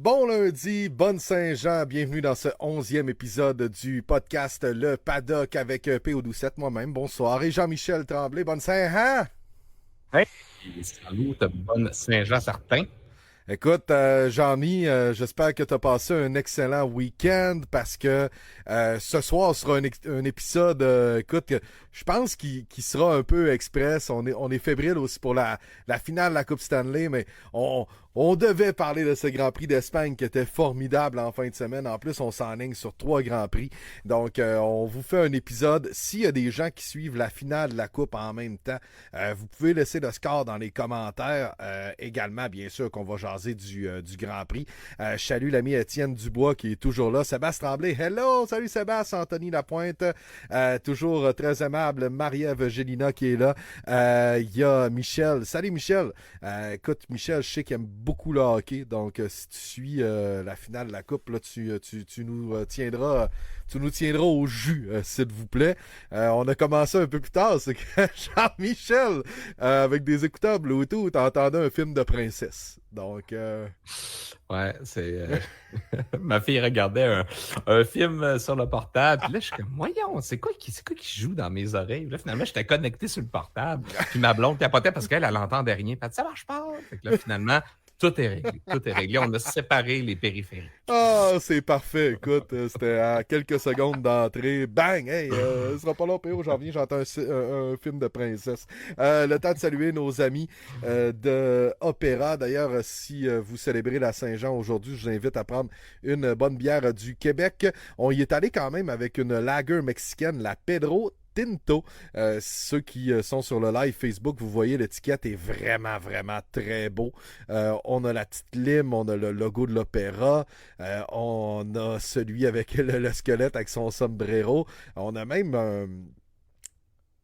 Bon lundi, bonne Saint-Jean, bienvenue dans ce 11e épisode du podcast Le Paddock avec P.O. Doucette, moi-même, bonsoir, et Jean-Michel Tremblay, bonne Saint-Jean! Hey, salut, bonne Saint-Jean certain. Écoute, Jean-Mi, j'espère que tu as passé un excellent week-end parce que ce soir sera un épisode, écoute, que je pense qu'il sera un peu express. On est fébrile aussi pour la finale de la Coupe Stanley, mais on devait parler de ce Grand Prix d'Espagne qui était formidable en fin de semaine. En plus, on s'enligne sur 3 Grands Prix. Donc, on vous fait un épisode. S'il y a des gens qui suivent la finale de la Coupe en même temps, vous pouvez laisser le score dans les commentaires. Également, bien sûr, qu'on va jaser du Grand Prix. Je salue l'ami Étienne Dubois qui est toujours là. Sébastien Tremblay, hello! Salut Sébastien, Anthony Lapointe. Toujours très aimable. Marie-Ève Gélina qui est là. Il y a Michel. Salut Michel. Écoute, Michel, je sais qu'il aime beaucoup le hockey, donc si tu suis la finale de la Coupe, là, tu nous tiendras au jus, s'il vous plaît. On a commencé un peu plus tard, c'est que Jean-Michel, avec des écouteurs Bluetooth, entendait un film de princesse. Donc, ouais, c'est... ma fille regardait un film sur le portable, puis là, je suis comme, voyons, c'est quoi qui joue dans mes oreilles? Là, finalement, j'étais connecté sur le portable, puis ma blonde capotait parce qu'elle entendait rien. Puis elle dit, ça marche pas! Fait que là, finalement, tout est réglé. On a séparé les périphériques. Ah, c'est parfait. Écoute, c'était à quelques secondes d'entrée. Bang! Hey, ce sera pas long, P.O. J'en viens, j'entends un film de princesse. Le temps de saluer nos amis de Opéra. D'ailleurs, si vous célébrez la Saint-Jean aujourd'hui, je vous invite à prendre une bonne bière du Québec. On y est allé quand même avec une lager mexicaine, la Pedro Tinto. Ceux qui sont sur le live Facebook, vous voyez, l'étiquette est vraiment, vraiment très beau. On a la petite lime, on a le logo de l'opéra, on a celui avec le squelette avec son sombrero. On a même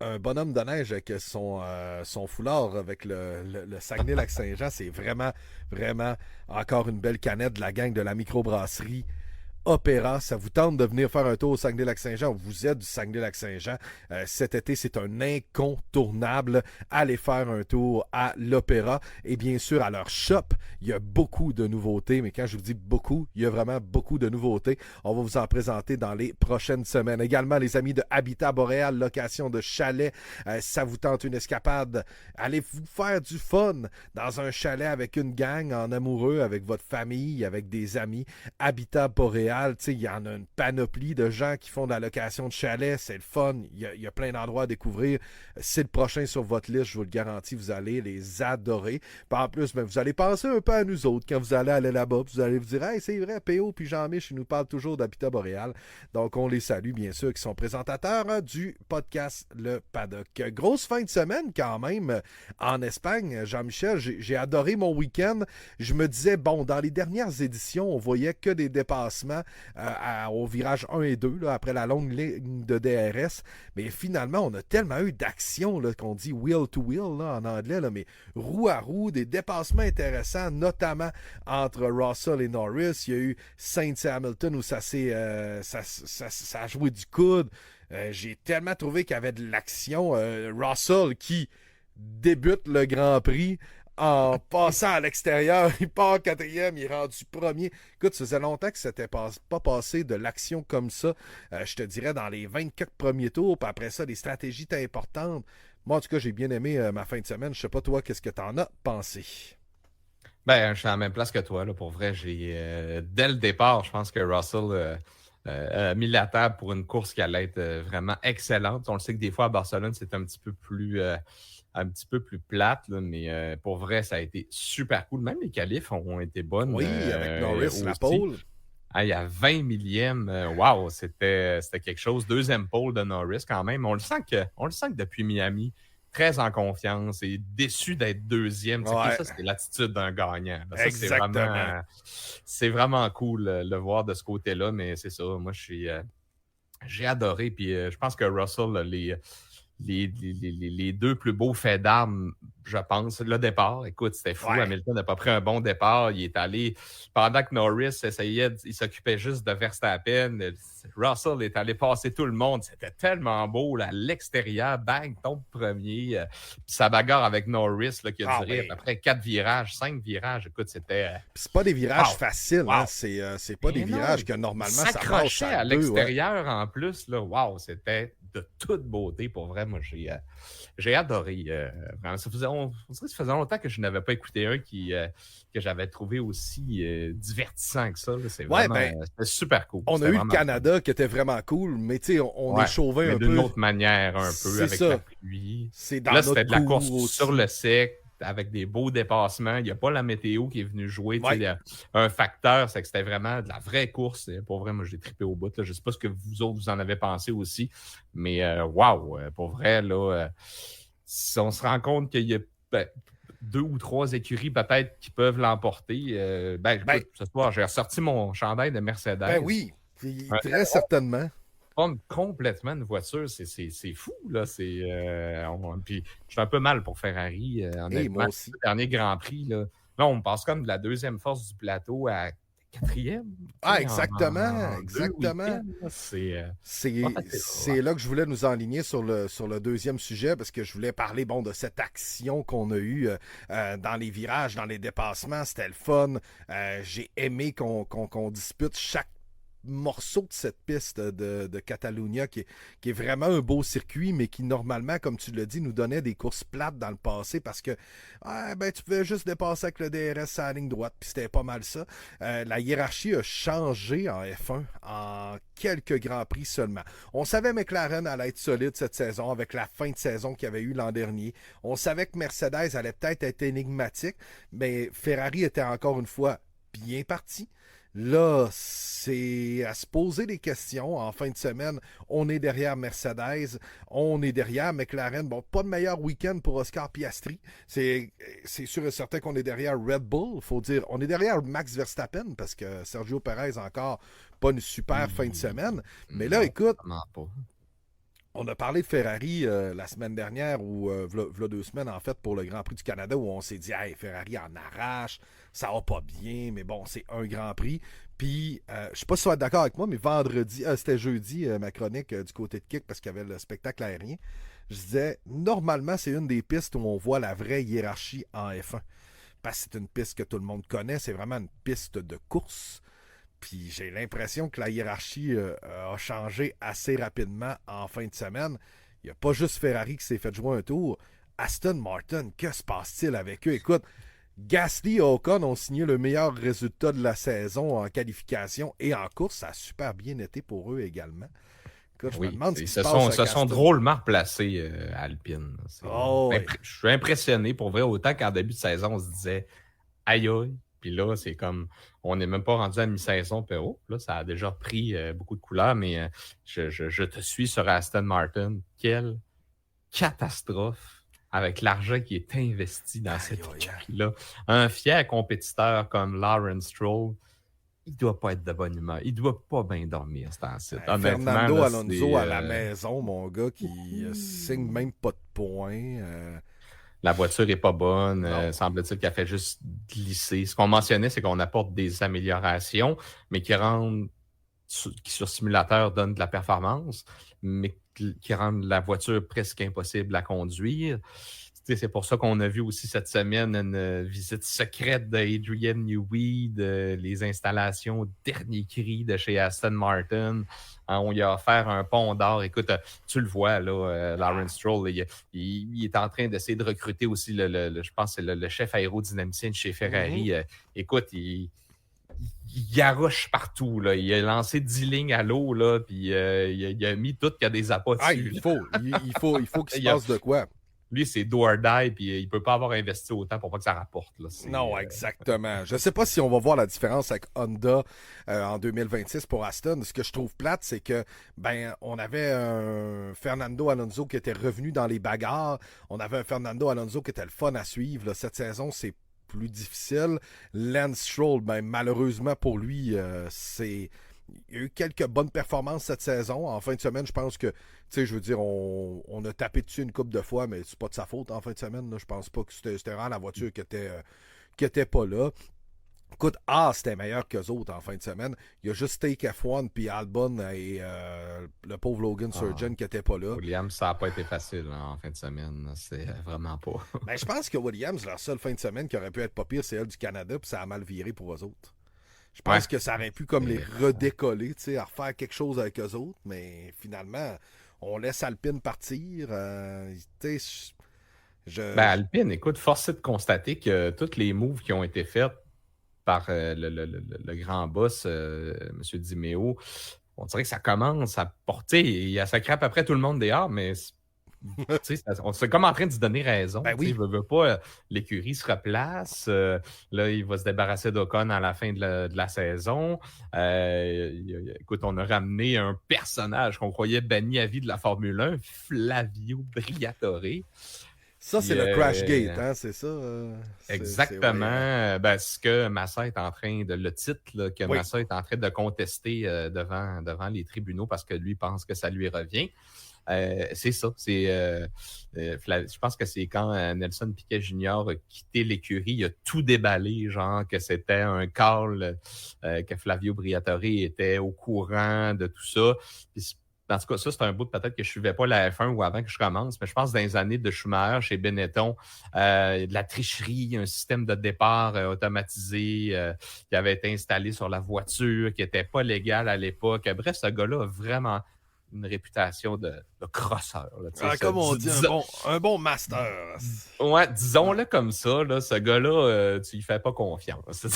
un bonhomme de neige avec son foulard avec le Saguenay-Lac-Saint-Jean. C'est vraiment, vraiment encore une belle canette de la gang de la microbrasserie Opéra. Ça vous tente de venir faire un tour au Saguenay-Lac-Saint-Jean, vous êtes du Saguenay-Lac-Saint-Jean, cet été, c'est un incontournable. Allez faire un tour à l'Opéra et bien sûr à leur shop. Il y a beaucoup de nouveautés, mais quand je vous dis beaucoup, il y a vraiment beaucoup de nouveautés. On va vous en présenter dans les prochaines semaines. Également, les amis de Habitat Boréal, location de chalet. Ça vous tente une escapade, allez vous faire du fun dans un chalet avec une gang, en amoureux, avec votre famille, avec des amis. Habitat Boréal, il y en a une panoplie de gens qui font de la location de chalet, c'est le fun, il y a plein d'endroits à découvrir. C'est le prochain sur votre liste, je vous le garantis, vous allez les adorer. Puis en plus, vous allez penser un peu à nous autres quand vous allez aller là-bas, vous allez vous dire, hey, c'est vrai, P.O. puis Jean-Mich, ils nous parlent toujours d'Habitat Boréal. Donc on les salue, bien sûr, qui sont présentateurs du podcast Le Paddock. Grosse fin de semaine quand même en Espagne, Jean-Michel, j'ai adoré mon week-end. Je me disais, bon, dans les dernières éditions, on voyait que des dépassements au virage 1 et 2, là, après la longue ligne de DRS. Mais finalement, on a tellement eu d'action qu'on dit wheel to wheel là, en anglais, là, mais roue à roue, des dépassements intéressants, notamment entre Russell et Norris. Il y a eu Sainz et Hamilton où ça a joué du coude. J'ai tellement trouvé qu'il y avait de l'action. Russell qui débute le Grand Prix en passant à l'extérieur, il part quatrième, il est rendu premier. Écoute, ça faisait longtemps que c'était pas passé de l'action comme ça. Je te dirais dans les 24 premiers tours, puis après ça, des stratégies étaient importantes. Moi, en tout cas, j'ai bien aimé ma fin de semaine. Je sais pas, toi, qu'est-ce que t'en as pensé? Ben, je suis à la même place que toi, là. Pour vrai, dès le départ, je pense que Russell a mis la table pour une course qui allait être vraiment excellente. On le sait que des fois, à Barcelone, c'est un petit peu plus plate, là, mais pour vrai, ça a été super cool. Même les qualifs ont été bonnes. Oui, avec Norris, aussi. la pole. Il y a 20 millièmes. Wow, c'était quelque chose. Deuxième pole de Norris quand même. On le sent que depuis Miami, très en confiance et déçu d'être deuxième. Ouais. Ça, c'est l'attitude d'un gagnant. Ça, Exactement. c'est vraiment cool le voir de ce côté-là, mais c'est ça. Moi, j'ai adoré. Puis je pense que Russell, les deux plus beaux faits d'armes, je pense. Le départ, écoute, c'était fou. Ouais. Hamilton n'a pas pris un bon départ. Il est allé, pendant que Norris essayait, il s'occupait juste de Verstappen. Russell est allé passer tout le monde. C'était tellement beau, là, à l'extérieur. Bang, tombe premier. Puis sa bagarre avec Norris, là, qui a duré à peu près 4 virages, 5 virages. Écoute, c'était... Puis c'est pas des virages faciles, Wow. hein. C'est pas des virages que normalement ça passe à deux, l'extérieur en plus. Là. Wow, c'était de toute beauté. Pour vrai, moi, j'ai adoré. Vraiment. Ça faisait longtemps que je n'avais pas écouté un que j'avais trouvé aussi divertissant que ça. Là. C'est vraiment c'était super cool. On a eu le Canada cool. Qui était vraiment cool, mais tu sais, on est chauvin un peu. D'une autre manière, un peu, avec la pluie. Là, c'était de la course aussi. Sur le sec, avec des beaux dépassements. Il n'y a pas la météo qui est venue jouer. Un facteur, c'est que c'était vraiment de la vraie course. Pour vrai, moi, j'ai trippé au bout. Là. Je ne sais pas ce que vous autres, vous en avez pensé aussi. Mais wow, pour vrai, là, si on se rend compte qu'il y a 2 ou 3 écuries peut-être qui peuvent l'emporter, ce soir, j'ai ressorti mon chandail de Mercedes. Ben oui, très certainement. Complètement une voiture, c'est fou, là. Puis je suis un peu mal pour Ferrari. Moi aussi. Le dernier Grand Prix, là, on passe comme de la deuxième force du plateau à 4e. Exactement. C'est là que je voulais nous enligner sur le deuxième sujet, parce que je voulais parler de cette action qu'on a eue dans les virages, dans les dépassements. C'était le fun. J'ai aimé qu'on dispute chaque morceau de cette piste de Catalunya qui est vraiment un beau circuit, mais qui normalement, comme tu l'as dit, nous donnait des courses plates dans le passé, parce que tu pouvais juste dépasser avec le DRS à la ligne droite, puis c'était pas mal ça. La hiérarchie a changé en F1 en quelques grands prix seulement. On savait McLaren allait être solide cette saison avec la fin de saison qu'il y avait eu l'an dernier. On savait que Mercedes allait peut-être être énigmatique, mais Ferrari était encore une fois bien parti. Là, c'est à se poser des questions. En fin de semaine, on est derrière Mercedes, on est derrière McLaren. Bon, pas de meilleur week-end pour Oscar Piastri. C'est sûr et certain qu'on est derrière Red Bull. Faut dire, on est derrière Max Verstappen, parce que Sergio Perez encore pas une super fin de semaine. Mais là, écoute, on a parlé de Ferrari la semaine dernière, ou v'là 2 semaines en fait, pour le Grand Prix du Canada, où on s'est dit hey, Ferrari en arrache, ça va pas bien, mais bon, c'est un Grand Prix. Puis, je sais pas si tu vas être d'accord avec moi, mais c'était jeudi, ma chronique du côté de Kick, parce qu'il y avait le spectacle aérien. Je disais, normalement, c'est une des pistes où on voit la vraie hiérarchie en F1. Parce que c'est une piste que tout le monde connaît, c'est vraiment une piste de course. Puis j'ai l'impression que la hiérarchie a changé assez rapidement en fin de semaine. Il n'y a pas juste Ferrari qui s'est fait jouer un tour. Aston Martin, que se passe-t-il avec eux? Écoute, Gasly et Ocon ont signé le meilleur résultat de la saison en qualification et en course. Ça a super bien été pour eux également. Écoute, je me demande ce qui se passe. Ils se sont drôlement replacés à Alpine. Je suis impressionné pour vrai. Autant qu'en début de saison, on se disait aïe aïe. Puis là, c'est comme, on n'est même pas rendu à mi-saison, puis là, ça a déjà pris beaucoup de couleurs, mais je te suis sur Aston Martin. Quelle catastrophe avec l'argent qui est investi dans cette équipe-là. Un fier compétiteur comme Lawrence Stroll, il doit pas être de bonne humeur. Il doit pas bien dormir, c'est un site. Fernando Alonso à la maison, mon gars, qui signe même pas de points. La voiture n'est pas bonne. Semble-t-il qu'elle fait juste glisser. Ce qu'on mentionnait, c'est qu'on apporte des améliorations, mais qui sur simulateur donnent de la performance, mais qui rendent la voiture presque impossible à conduire. C'est pour ça qu'on a vu aussi cette semaine une visite secrète d'Adrian Newey, les installations au dernier cri de chez Aston Martin. On lui a offert un pont d'or. Écoute, tu le vois, là, Lawrence Stroll, il est en train d'essayer de recruter aussi, je pense que c'est le chef aérodynamicien de chez Ferrari. Écoute, il garoche partout. Là. Il a lancé 10 lignes à l'eau, là, puis il a mis tout qu'il y a des appâts dessus. Il faut qu'il se passe de quoi. Lui, c'est do or die, puis il peut pas avoir investi autant pour pas que ça rapporte. Là. Non, exactement. Je sais pas si on va voir la différence avec Honda en 2026 pour Aston. Ce que je trouve plate, c'est que on avait un Fernando Alonso qui était revenu dans les bagarres. On avait un Fernando Alonso qui était le fun à suivre. Là. Cette saison, c'est plus difficile. Lance Stroll, malheureusement pour lui, c'est il y a eu quelques bonnes performances cette saison. En fin de semaine, je pense que, tu sais, je veux dire, on a tapé dessus une couple de fois, mais c'est pas de sa faute en fin de semaine. Là. Je pense pas que c'était vraiment la voiture qui était pas là. Écoute, c'était meilleur qu'eux autres en fin de semaine. Il y a juste Take F1 puis Albon et le pauvre Logan Surgeon qui n'était pas là. Williams, ça n'a pas été facile en fin de semaine. C'est vraiment pas. Ben, je pense que Williams, leur seule fin de semaine qui aurait pu être pas pire, c'est elle du Canada, puis ça a mal viré pour eux autres. Je pense que ça aurait pu comme les redécoller, tu sais, à refaire quelque chose avec eux autres, mais finalement, on laisse Alpine partir. Tu sais, Alpine, écoute, force est de constater que tous les moves qui ont été faits par le grand boss, M. Di Meo, on dirait que ça commence à porter. Ça crape après tout le monde dehors, mais on c'est comme en train de se donner raison. Ben oui. Je veux pas, l'écurie se replace. Là, il va se débarrasser d'Ocon à la fin de la saison. Écoute, on a ramené un personnage qu'on croyait banni à vie de la Formule 1, Flavio Briatore. Ça, c'est le Crashgate, hein, c'est ça? Exactement. Ce que Massa est en train de... Le titre que Massa est en train de contester devant les tribunaux parce que lui pense que ça lui revient. C'est ça. Je pense que c'est quand Nelson Piquet Jr. a quitté l'écurie, il a tout déballé, genre que c'était un call, que Flavio Briatore était au courant de tout ça. Puis, en tout cas, ça, c'est un bout de peut-être que je ne suivais pas la F1 ou avant que je commence, mais je pense que dans les années de Schumacher chez Benetton, de la tricherie, un système de départ automatisé qui avait été installé sur la voiture, qui n'était pas légal à l'époque. Bref, ce gars-là a vraiment une réputation de crosseur. Là, comme on dit, un bon master. Ouais, disons-le comme ça, là, ce gars-là, tu lui fais pas confiance.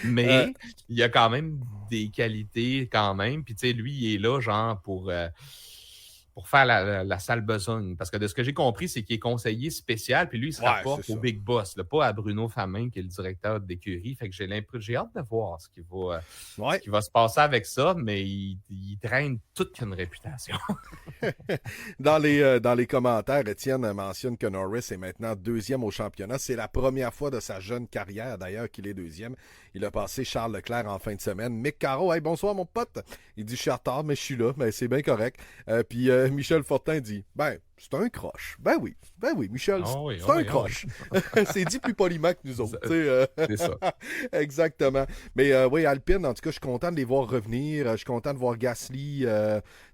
Mais il a quand même des qualités quand même. Puis tu sais, lui, il est là genre pour faire la sale besogne. Parce que de ce que j'ai compris, c'est qu'il est conseiller spécial, puis lui, il se rapporte au Big Boss, là, pas à Bruno Famin, qui est le directeur d'écurie. Fait que j'ai hâte de voir ce qui va se passer avec ça, mais il traîne toute une réputation. Dans les commentaires, Étienne mentionne que Norris est maintenant deuxième au championnat. C'est la première fois de sa jeune carrière, d'ailleurs, qu'il est deuxième. Il a passé Charles Leclerc en fin de semaine. Mick Caro, hey, bonsoir mon pote. Il dit, je suis en retard, mais je suis là. Ben, c'est bien correct. Puis Michel Fortin dit, c'est un croche. Ben oui, Michel, c'est un croche. C'est dit plus poliment que nous autres. C'est ça. Exactement. Mais oui, Alpine, en tout cas, je suis content de les voir revenir. Je suis content de voir Gasly.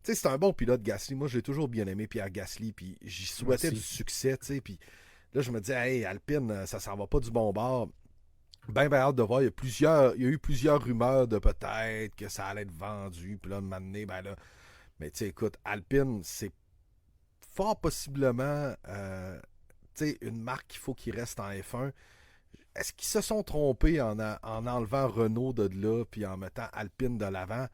C'est un bon pilote, Gasly. Moi, j'ai toujours bien aimé Pierre Gasly. Puis j'y souhaitais du succès. Puis là, je me disais, hey, Alpine, ça s'en va pas du bon bord. Ben hâte de voir. Il y a eu plusieurs rumeurs de peut-être que ça allait être vendu. Puis là, de m'amener, mais tu sais, écoute, Alpine, c'est fort possiblement une marque qu'il faut qu'il reste en F1. Est-ce qu'ils se sont trompés en enlevant Renault de là puis en mettant Alpine de l'avant?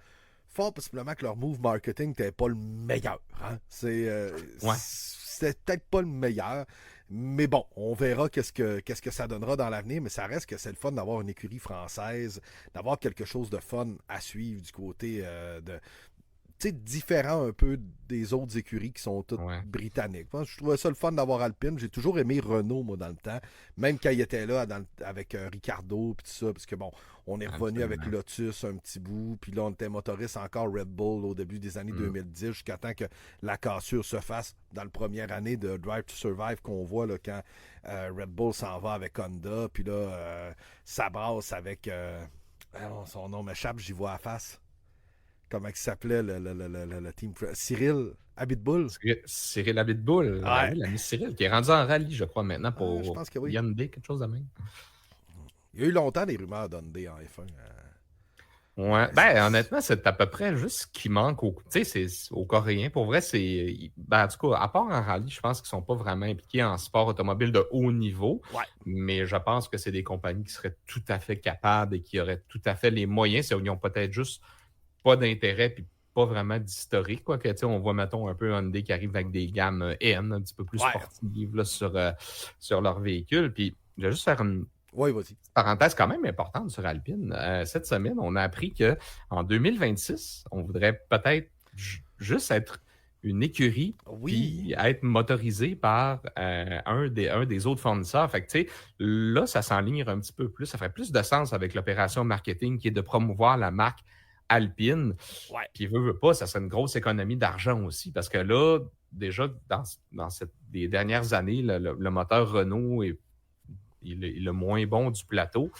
Fort possiblement que leur move marketing n'était pas le meilleur. Hein? C'était peut-être pas le meilleur. Mais bon, on verra qu'est-ce que ça donnera dans l'avenir, mais ça reste que c'est le fun d'avoir une écurie française, d'avoir quelque chose de fun à suivre du côté différent un peu des autres écuries qui sont toutes britanniques. Je trouvais ça le fun d'avoir Alpine. J'ai toujours aimé Renault, moi, dans le temps. Même quand il était là avec Ricardo et tout ça. Parce que bon, on est revenu avec Lotus un petit bout. Puis là, on était motoriste encore Red Bull au début des années 2010 jusqu'à temps que la cassure se fasse dans la première année de Drive to Survive qu'on voit là, quand Red Bull s'en va avec Honda. Puis là, ça brasse avec... son nom m'échappe, j'y vois à face. Comment il s'appelait le team? Cyril Abitboul. Cyril Abitboul. Ouais. L'ami Cyril, qui est rendu en rallye, je crois, maintenant, pour je pense que oui. Hyundai, quelque chose de même. Il y a eu longtemps des rumeurs d'Hyundai en F1. Ouais. Honnêtement, c'est à peu près juste ce qui manque aux Coréens. Pour vrai, en tout cas, à part en rallye, je pense qu'ils ne sont pas vraiment impliqués en sport automobile de haut niveau. Ouais. Mais je pense que c'est des compagnies qui seraient tout à fait capables et qui auraient tout à fait les moyens. Ils ont peut-être juste pas d'intérêt puis pas vraiment d'historique. Quoi, on voit, mettons, un peu Hyundai qui arrive avec des gammes N un petit peu plus sportives là, sur leur véhicule. Puis, je vais juste faire une parenthèse quand même importante sur Alpine. Cette semaine, on a appris qu'en 2026, on voudrait peut-être juste être une écurie, puis être motorisé par un des autres fournisseurs. Fait que, tu sais, là, ça s'enligne un petit peu plus. Ça ferait plus de sens avec l'opération marketing qui est de promouvoir la marque Alpine. Ouais. Puis, veut pas, ça serait une grosse économie d'argent aussi, parce que là, déjà, dans les dernières années, le moteur Renault est le moins bon du plateau.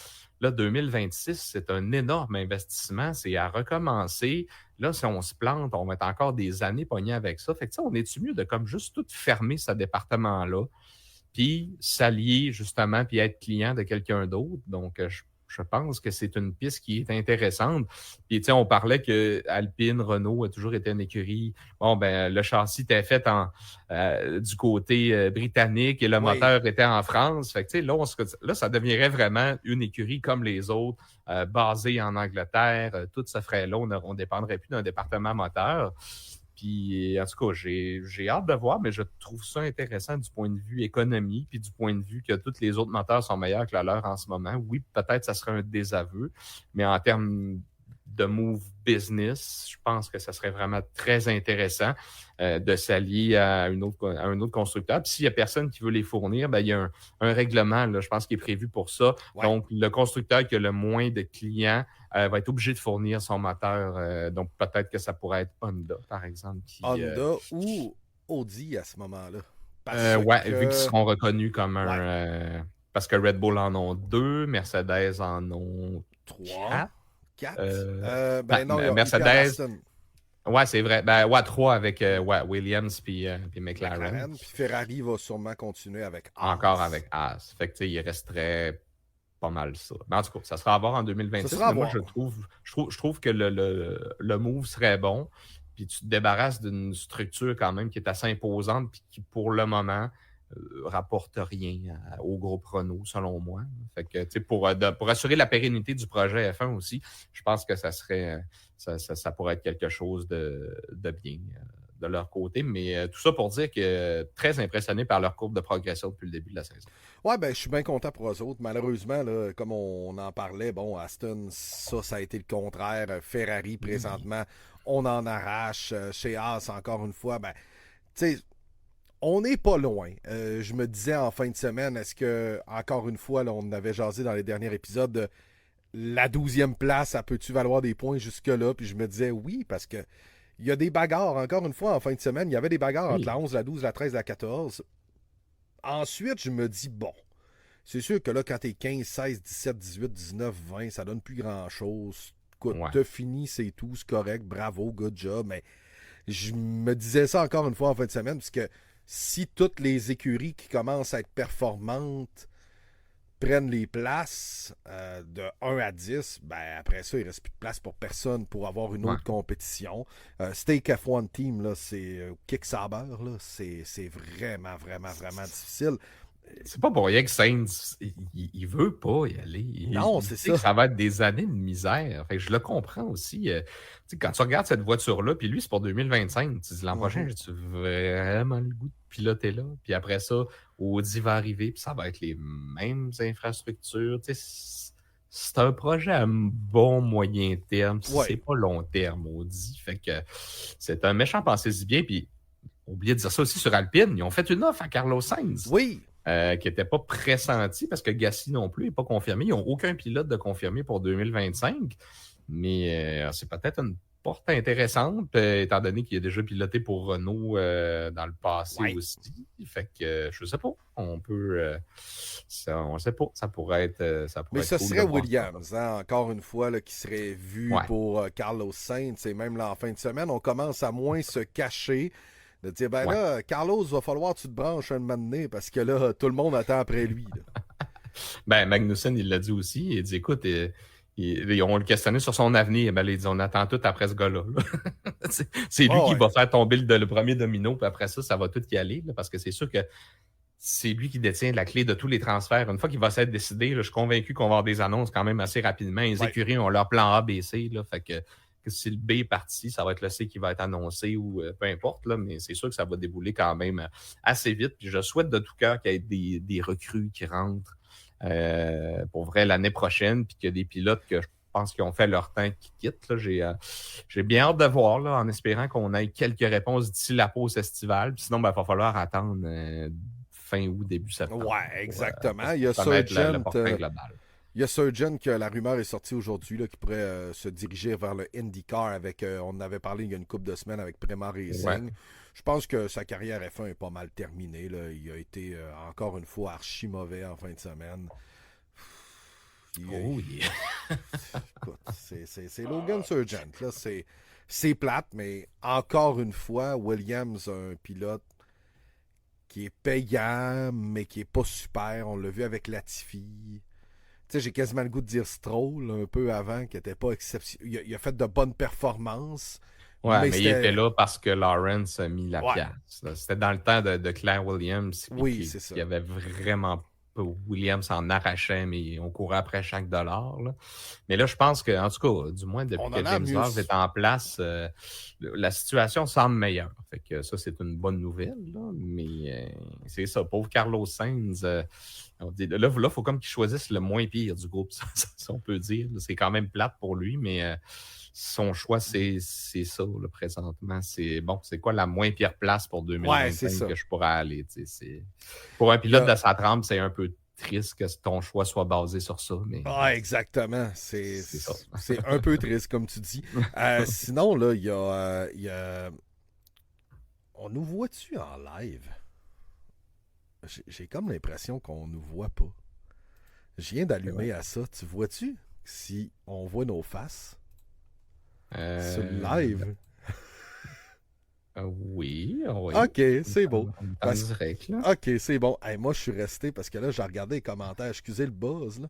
Là, 2026, c'est un énorme investissement. C'est à recommencer. Là, si on se plante, on va être encore des années pognés avec ça. Fait que, on est-tu mieux de comme juste tout fermer ce département-là, puis s'allier justement, puis être client de quelqu'un d'autre. Donc, je pense que c'est une piste qui est intéressante. Puis, tu sais, on parlait que Alpine, Renault a toujours été une écurie. Bon, ben, le châssis était fait du côté britannique et le moteur était en France. Fait que, tu sais, là, ça deviendrait vraiment une écurie comme les autres, basée en Angleterre. Tout se ferait là. On ne dépendrait plus d'un département moteur. Puis, en tout cas, j'ai hâte de voir, mais je trouve ça intéressant du point de vue économie, puis du point de vue que tous les autres moteurs sont meilleurs que le leur en ce moment. Oui, peut-être ça serait un désaveu, mais en termes de move business, je pense que ça serait vraiment très intéressant de s'allier à un autre constructeur. Puis s'il n'y a personne qui veut les fournir, ben, il y a un règlement, là, je pense, qui est prévu pour ça. Ouais. Donc, le constructeur qui a le moins de clients va être obligé de fournir son moteur. Donc, peut-être que ça pourrait être Honda, par exemple. Honda ou Audi à ce moment-là. Vu qu'ils seront reconnus comme un... parce que Red Bull en ont 2, Mercedes en ont 3. 4? Non, Mercedes. Ouais, c'est vrai. 3 avec Williams puis McLaren. Puis Ferrari va sûrement continuer avec Haas. Encore avec Haas. Fait que, il resterait pas mal ça. Mais en tout cas, ça sera à voir en 2026. Moi, je trouve que le move serait bon. Puis tu te débarrasses d'une structure quand même qui est assez imposante puis qui, pour le moment, rapporte rien au groupe Renault, selon moi. Fait que, tu sais, pour assurer la pérennité du projet F1 aussi, je pense que ça pourrait être quelque chose de bien de leur côté. Mais tout ça pour dire que très impressionné par leur courbe de progression depuis le début de la saison. Ouais, ben je suis bien content pour eux autres. Malheureusement, là, comme on en parlait, bon, Aston, ça a été le contraire. Ferrari, présentement, on en arrache. Chez Haas, encore une fois, ben, tu sais, on n'est pas loin. Je me disais en fin de semaine, est-ce que, encore une fois, là, on avait jasé dans les derniers épisodes, la 12e place, ça peut-tu valoir des points jusque-là? Puis je me disais oui, parce que il y a des bagarres. Encore une fois, en fin de semaine, il y avait des bagarres entre la 11, la 12, la 13, la 14. Ensuite, je me dis, bon, c'est sûr que là, quand t'es 15, 16, 17, 18, 19, 20, ça donne plus grand-chose. Écoute, t'as fini, c'est tout, c'est correct, bravo, good job. Mais je me disais ça encore une fois en fin de semaine, parce que si toutes les écuries qui commencent à être performantes prennent les places de 1 à 10, ben après ça, il ne reste plus de place pour personne pour avoir une autre compétition. Stake F1 Team, là, c'est Kick Saber, là, c'est vraiment, vraiment, vraiment difficile. C'est pas pour rien que Sainz, il veut pas y aller. Non, c'est ça. Ça va être des années de misère. Fait que je le comprends aussi. Quand tu regardes cette voiture-là, puis lui, c'est pour 2025. Tu dis, l'an prochain, j'ai-tu vraiment le goût de piloter là? Puis après ça, Audi va arriver, puis ça va être les mêmes infrastructures. C'est un projet à bon moyen terme. C'est pas long terme, Audi. Fait que c'est un méchant pensez-y bien. Puis, oubliez de dire ça aussi sur Alpine. Ils ont fait une offre à Carlos Sainz. Oui. Qui n'était pas pressenti parce que Gasly non plus n'est pas confirmé. Ils n'ont aucun pilote de confirmé pour 2025. Mais c'est peut-être une porte intéressante, étant donné qu'il a déjà piloté pour Renault dans le passé aussi. Fait que je ne sais pas. On peut. On ne sait pas. Ça pourrait être. Mais ce serait Williams, hein, encore une fois, là, qui serait vu pour Carlos Sainz. Et même là, en fin de semaine, on commence à moins se cacher. De dire, ben là, Carlos, va falloir que tu te branches un moment donné parce que là, tout le monde attend après lui. Ben, Magnussen, il l'a dit aussi. Il dit, écoute, on le questionnait sur son avenir. Ben, il dit, on attend tout après ce gars-là. C'est lui qui va faire tomber le premier domino, puis après ça, ça va tout y aller. Là, parce que c'est sûr que c'est lui qui détient la clé de tous les transferts. Une fois qu'il va s'être décidé, là, je suis convaincu qu'on va avoir des annonces quand même assez rapidement. Les écuries ont leur plan A, B, C. Là, fait que si le B est parti, ça va être le C qui va être annoncé ou peu importe, là, mais c'est sûr que ça va débouler quand même assez vite. Puis je souhaite de tout cœur qu'il y ait des recrues qui rentrent pour vrai l'année prochaine, puis qu'il y a des pilotes que pense qu'ils ont fait leur temps qu'ils quittent. Là. J'ai bien hâte de voir, là, en espérant qu'on ait quelques réponses d'ici la pause estivale. Puis sinon, il va falloir attendre fin août, début septembre Ouais, exactement. Il y pour a connaître le Surgeon. portrait global. Il y a Surgeon que la rumeur est sortie aujourd'hui là, qui pourrait se diriger vers le IndyCar avec, on en avait parlé il y a une couple de semaines avec Prema Racing. Ouais. Je pense que sa carrière F1 est pas mal terminée. Là. Il a été encore une fois archi mauvais en fin de semaine. Oh yeah. Écoute, c'est Logan Surgeon. Là, c'est plate, mais encore une fois, Williams a un pilote qui est payant, mais qui est pas super. On l'a vu avec Latifi. Tu sais, j'ai quasiment le goût de dire Stroll un peu avant, qui n'était pas exceptionnel. Il a fait de bonnes performances. Ouais, mais il était là parce que Lawrence a mis la Ouais. pièce. C'était dans le temps de Claire Williams. Oui, c'est ça. Il y avait vraiment pas. Williams en arrachait, mais on courait après chaque dollar. Là. Mais là, je pense que, en tout cas, du moins depuis que James Love est en place, la situation semble meilleure. Fait que ça, c'est une bonne nouvelle. Là. Mais c'est ça, pauvre Carlos Sainz. Là, il faut comme qu'il choisisse le moins pire du groupe, si on peut dire. C'est quand même plate pour lui, mais son choix, c'est ça, là, présentement. C'est quoi la moins pire place pour 2025 que je pourrais aller? Pour un pilote de sa trempe, c'est un peu triste que ton choix soit basé sur ça. Mais, exactement. C'est ça. C'est un peu triste, comme tu dis. Sinon, là, il y a... On nous voit-tu en live? J'ai comme l'impression qu'on nous voit pas. Je viens d'allumer à ça. Tu vois-tu si on voit nos faces sur le live? Oui. OK, c'est beau. En direct, là. OK, c'est bon. Hey, moi, je suis resté parce que là, j'ai regardé les commentaires. Excusez le buzz, là.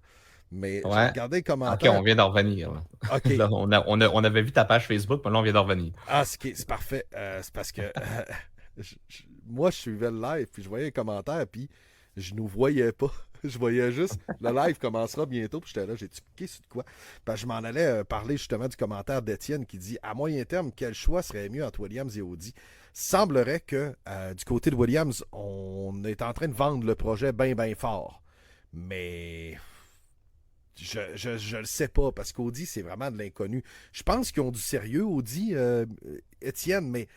Mais j'ai regardé les commentaires. OK, on vient d'en revenir. Là. OK. Là, on avait vu ta page Facebook, mais là, on vient d'en revenir. Ah, c'est parfait. C'est parce que moi, je suivais le live, puis je voyais les commentaires, puis je nous voyais pas. Je voyais juste, le live commencera bientôt, puis j'étais là, j'ai-tu cliqué sur de quoi? Parce que je m'en allais parler justement du commentaire d'Étienne qui dit « À moyen terme, quel choix serait mieux entre Williams et Audi? » Semblerait que du côté de Williams, on est en train de vendre le projet bien, bien fort. Mais je le sais pas, parce qu'Audi, c'est vraiment de l'inconnu. Je pense qu'ils ont du sérieux, Audi, Étienne, mais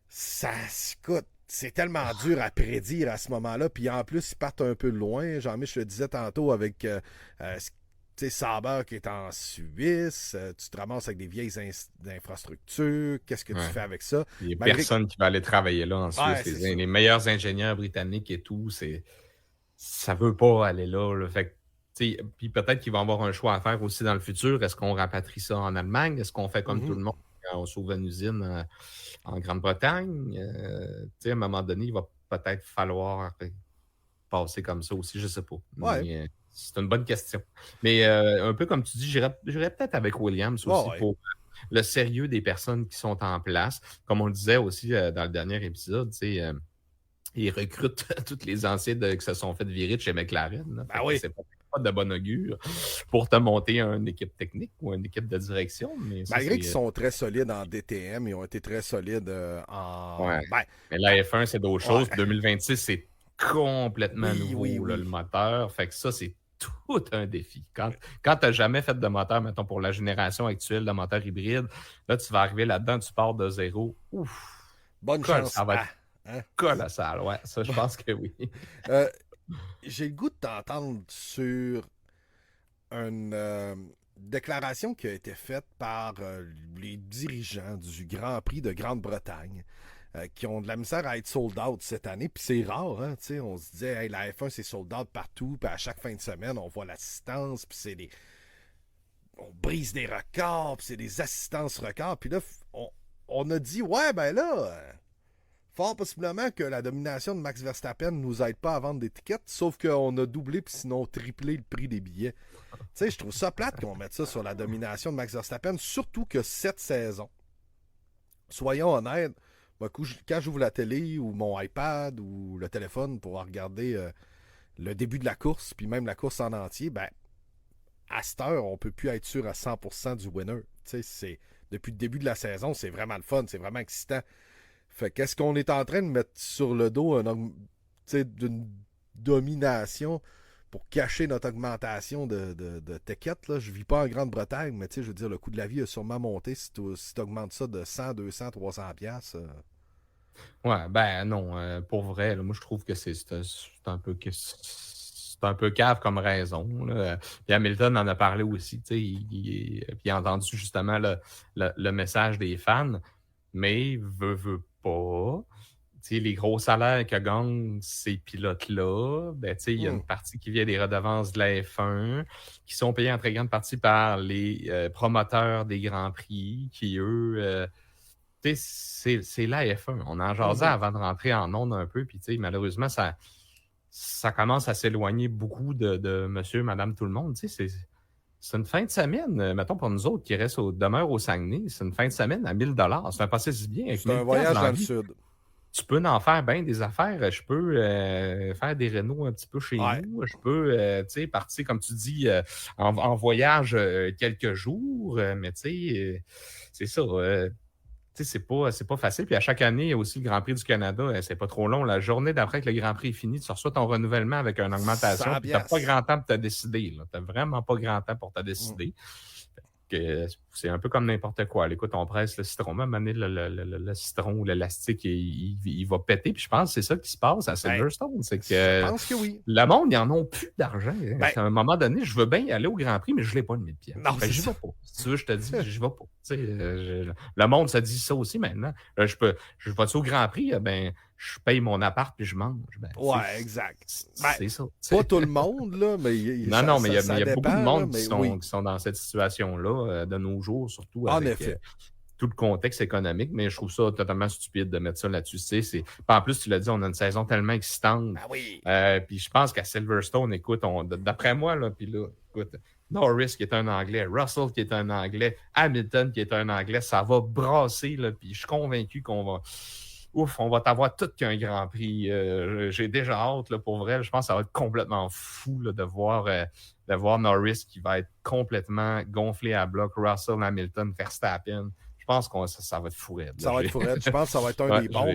ça se coûte. C'est tellement dur à prédire à ce moment-là. Puis en plus, ils partent un peu loin. Jean-Michel, je le disais tantôt avec Sauber qui est en Suisse. Tu te ramasses avec des vieilles infrastructures. Qu'est-ce que tu fais avec ça? Il n'y a personne qui va aller travailler là en Suisse. Les meilleurs ingénieurs britanniques et tout, ça ne veut pas aller là. Fait que, puis peut-être qu'ils vont avoir un choix à faire aussi dans le futur. Est-ce qu'on rapatrie ça en Allemagne? Est-ce qu'on fait comme tout le monde quand on sauve une usine en Grande-Bretagne? À un moment donné, il va peut-être falloir passer comme ça aussi, je ne sais pas. Ouais. Mais, c'est une bonne question. Mais un peu comme tu dis, j'irais peut-être avec Williams aussi pour le sérieux des personnes qui sont en place. Comme on le disait aussi dans le dernier épisode, ils recrutent tous les anciens qui se sont fait virer de chez McLaren. C'est pas de bon augure pour te monter une équipe technique ou une équipe de direction. Mais ça, malgré qu'ils sont très solides en DTM, ils ont été très solides en... Ouais. Mais la F1, c'est d'autres choses. 2026, c'est complètement nouveau, le moteur. Fait que ça, c'est tout un défi. Quand tu n'as jamais fait de moteur, mettons, pour la génération actuelle de moteur hybride, là, tu vas arriver là-dedans, tu pars de zéro. Ouf! Bonne chance. Ça va être colossal. Ouais, ça, je pense que oui. J'ai le goût de t'entendre sur une déclaration qui a été faite par les dirigeants du Grand Prix de Grande-Bretagne qui ont de la misère à être sold out cette année. Puis c'est rare, hein, on se disait, hey, la F1 c'est sold out partout, puis à chaque fin de semaine, on voit l'assistance, puis c'est des... On brise des records, puis c'est des assistances records. Puis là, on a dit, ouais, ben là... fort possiblement que la domination de Max Verstappen ne nous aide pas à vendre des tickets, sauf qu'on a doublé puis sinon triplé le prix des billets. Tu sais, je trouve ça plate qu'on mette ça sur la domination de Max Verstappen, surtout que cette saison, soyons honnêtes, quand j'ouvre la télé ou mon iPad ou le téléphone pour regarder le début de la course, puis même la course en entier, ben, à cette heure, on ne peut plus être sûr à 100% du winner. Tu sais, depuis le début de la saison, c'est vraiment le fun, c'est vraiment excitant. Fait qu'est-ce qu'on est en train de mettre sur le dos d'une domination? pour cacher notre augmentation de tickets, là, je vis pas en Grande-Bretagne, mais je veux dire, le coût de la vie a sûrement monté si tu augmentes ça de 100, 200, 300 piastres. Ouais, ben non, pour vrai, là, moi je trouve que c'est un peu cave comme raison. Là. Puis Hamilton en a parlé aussi, tu sais, puis il a entendu justement le message des fans, mais veut pas. Tu sais, les gros salaires que gagnent ces pilotes-là, ben, tu sais, il y a une partie qui vient des redevances de la F1, qui sont payées en très grande partie par les promoteurs des Grands Prix, qui, eux, tu sais, c'est la F1. On en jasait avant de rentrer en ondes un peu, puis tu sais, malheureusement, ça commence à s'éloigner beaucoup de monsieur, madame, tout le monde. Tu sais, c'est une fin de semaine, mettons pour nous autres qui demeurent au Saguenay, c'est une fin de semaine à 1000 $. C'est un passé si bien. Avec C'est un 1000 voyage dans dans la le vie, sud. tu peux en faire bien des affaires. Je peux faire des rénaux un petit peu chez nous. Je peux, tu sais, partir, comme tu dis, en voyage quelques jours. Mais tu sais, c'est ça. Tu sais, c'est pas facile. Puis à chaque année, il y a aussi le Grand Prix du Canada. C'est pas trop long. La journée d'après que le Grand Prix est fini, tu reçois ton renouvellement avec une augmentation. Tu n'as pas grand temps pour te décider. Tu n'as vraiment pas grand temps pour te décider. C'est un peu comme n'importe quoi. Écoute, on presse le citron. Même année, le citron ou l'élastique, il va péter. Puis je pense que c'est ça qui se passe à Silverstone. C'est que je pense que oui. Le monde, ils n'en ont plus d'argent. À un moment donné, je veux bien y aller au Grand Prix, mais je ne l'ai pas de 1000 pièces. Non, je vais pas. Si tu veux, je te dis, je vais pas. Le monde se dit ça aussi maintenant. Je vais au Grand Prix, ben, je paye mon appart puis je mange. Ben, exact. C'est ça. Pas tout le monde, là, mais il y a beaucoup de monde qui sont dans cette situation-là de nos jours, surtout avec tout le contexte économique, mais je trouve ça totalement stupide de mettre ça là-dessus. En plus, tu l'as dit, on a une saison tellement excitante. Puis je pense qu'à Silverstone, écoute, d'après moi, là, puis là, écoute, Norris qui est un Anglais, Russell qui est un Anglais, Hamilton qui est un Anglais, ça va brasser, là, puis je suis convaincu qu'on va... Ouf, on va t'avoir tout qu'un Grand Prix. J'ai déjà hâte, là, pour vrai. Je pense que ça va être complètement fou là, de voir Norris qui va être complètement gonflé à bloc, Russell, Hamilton, Verstappen. Je pense que ça va être fou raide. Ça va être fou raide. Je pense que ça va être un des bons.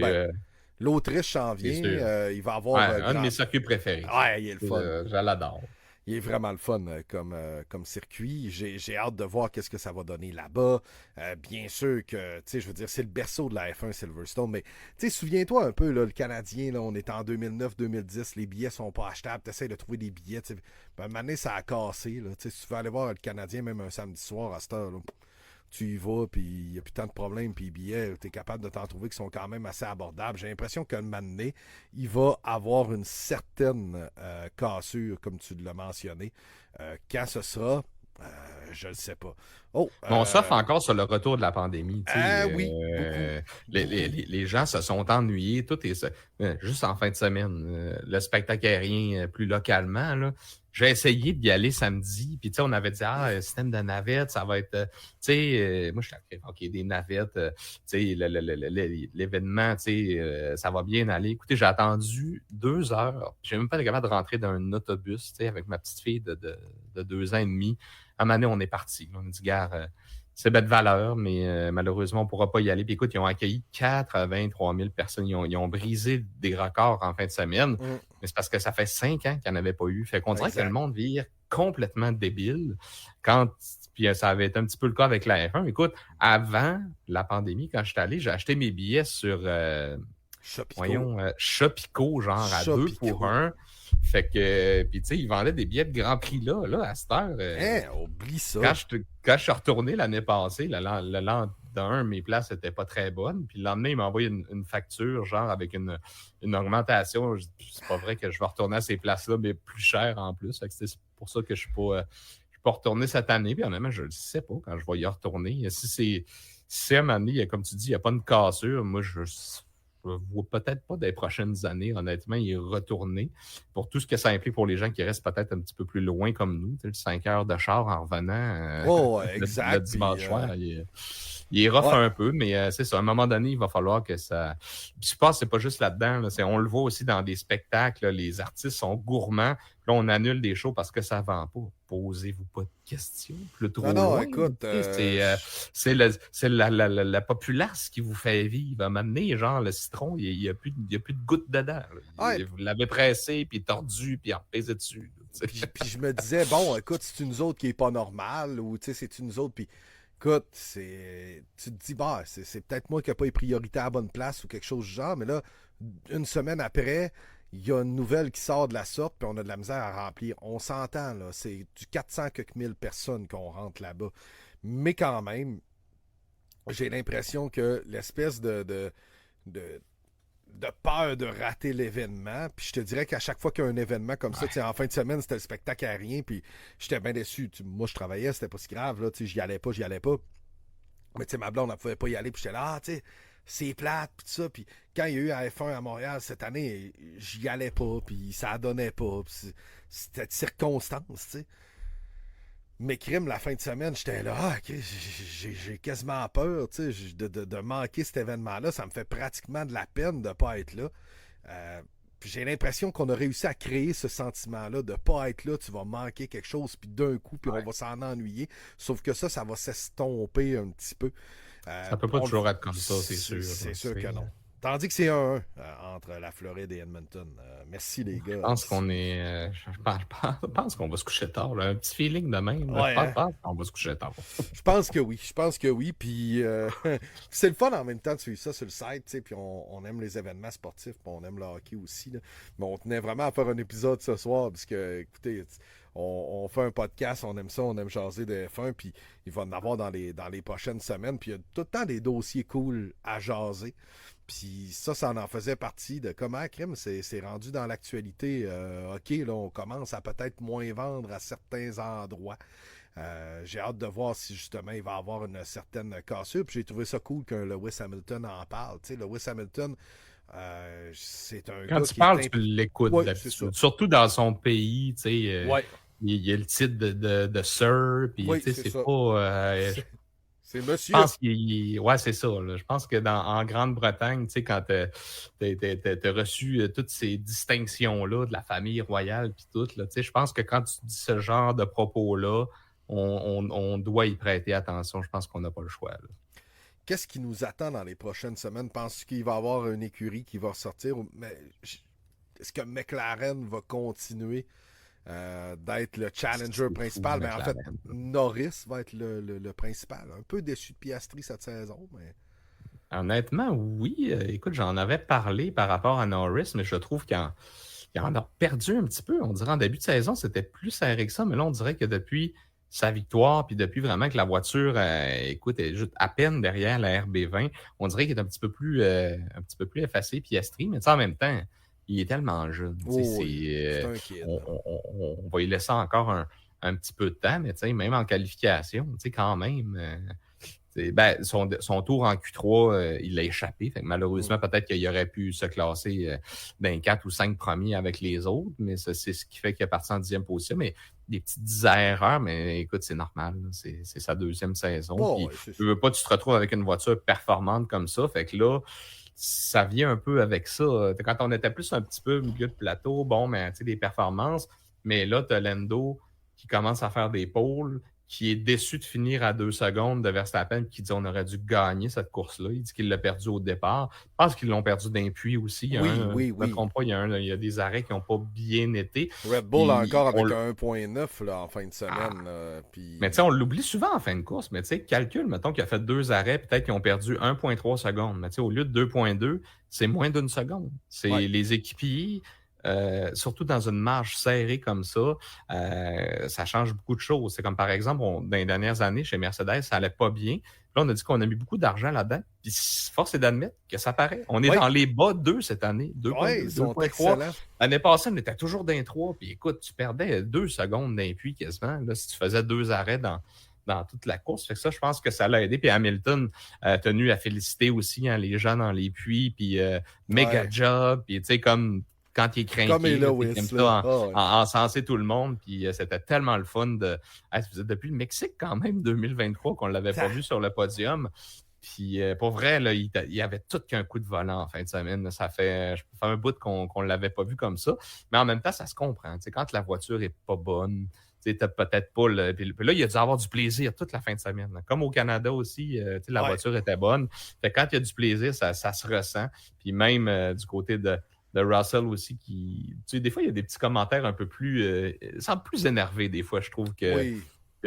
L'Autriche s'en vient. Il va avoir... un de mes circuits préférés. Ouais, il est le fun. Je l'adore. Il est vraiment le fun comme circuit. J'ai hâte de voir qu'est-ce que ça va donner là-bas. Bien sûr que, tu sais, je veux dire, c'est le berceau de la F1 Silverstone, mais, tu sais, souviens-toi un peu, là, le Canadien, là, on est en 2009-2010, les billets sont pas achetables, tu essaies de trouver des billets, tu sais. À un moment donné, ça a cassé, là. Tu sais, si tu veux aller voir le Canadien, même un samedi soir à cette heure, là, tu y vas, puis il n'y a plus tant de problèmes, puis les billets, tu es capable de t'en trouver qui sont quand même assez abordables. J'ai l'impression qu'un moment donné, il va avoir une certaine cassure, comme tu l'as mentionné. Quand ce sera, je ne le sais pas. On s'offre encore sur le retour de la pandémie. Oui, les gens se sont ennuyés. Juste en fin de semaine, le spectacle aérien plus localement, là, j'ai essayé d'y aller samedi, puis on avait dit, système de navettes, ça va être, moi je suis OK, des navettes, l'événement, ça va bien aller. Écoutez, j'ai attendu 2 heures, j'ai même pas été capable de rentrer dans un autobus, avec ma petite fille de 2 ans et demi. À un moment donné, on est parti. On a dit, gare, c'est bête valeur, mais malheureusement, on ne pourra pas y aller. Puis écoute, ils ont accueilli 83 000 personnes. Ils ont brisé des records en fin de semaine. Mais c'est parce que ça fait 5 ans qu'il n'y en avait pas eu. Fait qu'on dirait que le monde vire complètement débile. Puis ça avait été un petit peu le cas avec la F1. Écoute, avant la pandémie, quand j'étais allé, j'ai acheté mes billets sur Shopico, genre à 2 pour 1. Fait que, puis tu sais, ils vendaient des billets de Grand Prix là, à cette heure. Oublie ça. Quand je suis retourné l'année passée, le lendemain, mes places n'étaient pas très bonnes. Puis le lendemain, ils m'ont envoyé une facture, genre avec une augmentation. C'est pas vrai que je vais retourner à ces places-là, mais plus cher en plus. Fait que c'est pour ça que je suis pas retourné cette année. Puis honnêtement, je ne sais pas quand je vais y retourner. Si à un moment donné, comme tu dis, il n'y a pas de cassure, moi, je vois peut-être pas des prochaines années, honnêtement, y retourner pour tout ce que ça implique pour les gens qui restent peut-être un petit peu plus loin comme nous. 5 heures de char en revenant exact, le dimanche soir. Il est rough un peu, mais c'est ça. À un moment donné, il va falloir que ça... Puis je pense que c'est pas juste là-dedans. Là, on le voit aussi dans des spectacles. Là, les artistes sont gourmands. Là, on annule des shows parce que ça vend pas. Posez-vous pas de questions. Plus trop loin. Écoute... C'est la populace qui vous fait vivre. À un moment donné, genre, le citron, il n'y a plus de gouttes dedans. Vous l'avez pressé, puis tordu, puis repésé dessus. Puis je me disais, bon, écoute, c'est une autre qui est pas normale, ou c'est une autre, puis écoute, tu te dis, bah, c'est peut-être moi qui n'ai pas les priorités à la bonne place ou quelque chose du genre, mais là, une semaine après, il y a une nouvelle qui sort de la sorte, puis on a de la misère à remplir. On s'entend, là, c'est du 400 quelques mille personnes qu'on rentre là-bas. Mais quand même, j'ai l'impression que l'espèce de, de peur de rater l'événement. Puis je te dirais qu'à chaque fois qu'il y a un événement comme ça, en fin de semaine, c'était le spectacle aérien, puis j'étais bien déçu. Moi, je travaillais, c'était pas si grave, là, j'y allais pas. Mais ma blonde, elle pouvait pas y aller, puis j'étais là, c'est plate, puis tout ça. Puis quand il y a eu la F1 à Montréal cette année, j'y allais pas, puis ça donnait pas, puis c'était de circonstance, tu sais. Mais crime, la fin de semaine, j'étais là, ok, j'ai quasiment peur de manquer cet événement-là. Ça me fait pratiquement de la peine de ne pas être là. Puis j'ai l'impression qu'on a réussi à créer ce sentiment-là de ne pas être là, tu vas manquer quelque chose, puis d'un coup, puis on va s'en ennuyer. Sauf que ça va s'estomper un petit peu. Ça peut pas toujours être comme ça, c'est sûr. C'est sûr que non. Tandis que c'est 1-1 entre la Floride et Edmonton. Merci les gars. Je pense qu'on est. Je pense qu'on va se coucher tard. Là. Un petit feeling de même. Je pense qu'on va se coucher tard. Je pense que oui. Puis c'est le fun en même temps de suivre ça sur le site. Puis on aime les événements sportifs. Puis on aime le hockey aussi. Là. Mais on tenait vraiment à faire un épisode ce soir. Parce que, écoutez, on fait un podcast. On aime ça. On aime jaser de F1. Puis il va en avoir dans les prochaines semaines. Puis il y a tout le temps des dossiers cool à jaser. Puis ça en faisait partie de comment crime c'est rendu dans l'actualité. OK, là, on commence à peut-être moins vendre à certains endroits. J'ai hâte de voir si justement il va y avoir une certaine cassure. Puis j'ai trouvé ça cool qu'un Lewis Hamilton en parle. Tu sais, Lewis Hamilton, c'est un Quand gars tu qui parles, tu l'écoutes d'habitude. Surtout dans son pays, tu sais. Il y a le titre de Sir, puis c'est pas... c'est monsieur. Je pense c'est ça. Là. Je pense que en Grande-Bretagne, quand t'as reçu toutes ces distinctions-là de la famille royale puis tout, je pense que quand tu dis ce genre de propos-là, on doit y prêter attention. Je pense qu'on n'a pas le choix. Là. Qu'est-ce qui nous attend dans les prochaines semaines? Penses-tu qu'il va y avoir une écurie qui va ressortir? Est-ce que McLaren va continuer d'être le challenger principal? Mais en fait, Norris va être le principal. Un peu déçu de Piastri cette saison, mais... Honnêtement, oui. Écoute, j'en avais parlé par rapport à Norris, mais je trouve qu'il en a perdu un petit peu. On dirait en début de saison, c'était plus serré que ça, mais là, on dirait que depuis sa victoire, puis depuis vraiment que la voiture, écoute, est juste à peine derrière la RB20, on dirait qu'il est un petit peu plus effacé, Piastri, mais en même temps, il est tellement jeune. C'est un kid. On va y laisser encore un petit peu de temps, mais même en qualification, quand même. Son tour en Q3, il l'a échappé. Fait que malheureusement, peut-être qu'il aurait pu se classer dans 4 ou 5 premiers avec les autres, mais c'est ce qui fait qu'il est parti en 10e position. Mais des petites erreurs, mais écoute, c'est normal. C'est sa 2e saison. Tu veux pas, tu te retrouves avec une voiture performante comme ça. Fait que là, ça vient un peu avec ça. Quand on était plus un petit peu au milieu de plateau, bon, mais tu sais, des performances. Mais là, tu as Lando qui commence à faire des pôles, qui est déçu de finir à 2 secondes de Verstappen, qui dit on aurait dû gagner cette course-là. Il dit qu'il l'a perdu au départ. Je pense qu'ils l'ont perdu d'un puits aussi. Je ne me trompe pas, il y a des arrêts qui n'ont pas bien été. Red Bull encore avec un 1.9 là, en fin de semaine. Mais tu sais, on l'oublie souvent en fin de course. Mais tu sais, calcule, mettons qu'il a fait 2 arrêts, peut-être qu'ils ont perdu 1.3 secondes. Mais tu sais, au lieu de 2.2, c'est moins d'une seconde. C'est les équipiers... surtout dans une marge serrée comme ça, ça change beaucoup de choses. C'est comme par exemple, dans les dernières années, chez Mercedes, ça allait pas bien. Là, on a dit qu'on a mis beaucoup d'argent là-dedans. Puis force est d'admettre que ça paraît. On est dans les bas 2 cette année. 2.2, 2.3. L'année passée, on était toujours dans 3. Puis écoute, tu perdais 2 secondes d'un puits quasiment. Là, si tu faisais 2 arrêts dans toute la course. Fait que ça, je pense que ça l'a aidé. Puis Hamilton a tenu à féliciter aussi les gens dans les puits. Puis méga job. Puis tu sais, comme... quand il est craqué, encenser tout le monde, puis c'était tellement le fun de... ça faisait depuis le Mexique quand même, 2023, qu'on ne l'avait pas vu sur le podium. Puis pour vrai, là, il y avait tout qu'un coup de volant en fin de semaine. Ça fait un bout qu'on ne l'avait pas vu comme ça. Mais en même temps, ça se comprend. T'sais, quand la voiture n'est pas bonne, t'as peut-être pas... Puis là, il a dû avoir du plaisir toute la fin de semaine. Comme au Canada aussi, la voiture était bonne. Fait que quand il y a du plaisir, ça se ressent. Puis même du côté de de Russell aussi qui... Tu sais, des fois, il y a des petits commentaires un peu plus... semble plus énervé des fois, je trouve, Oui.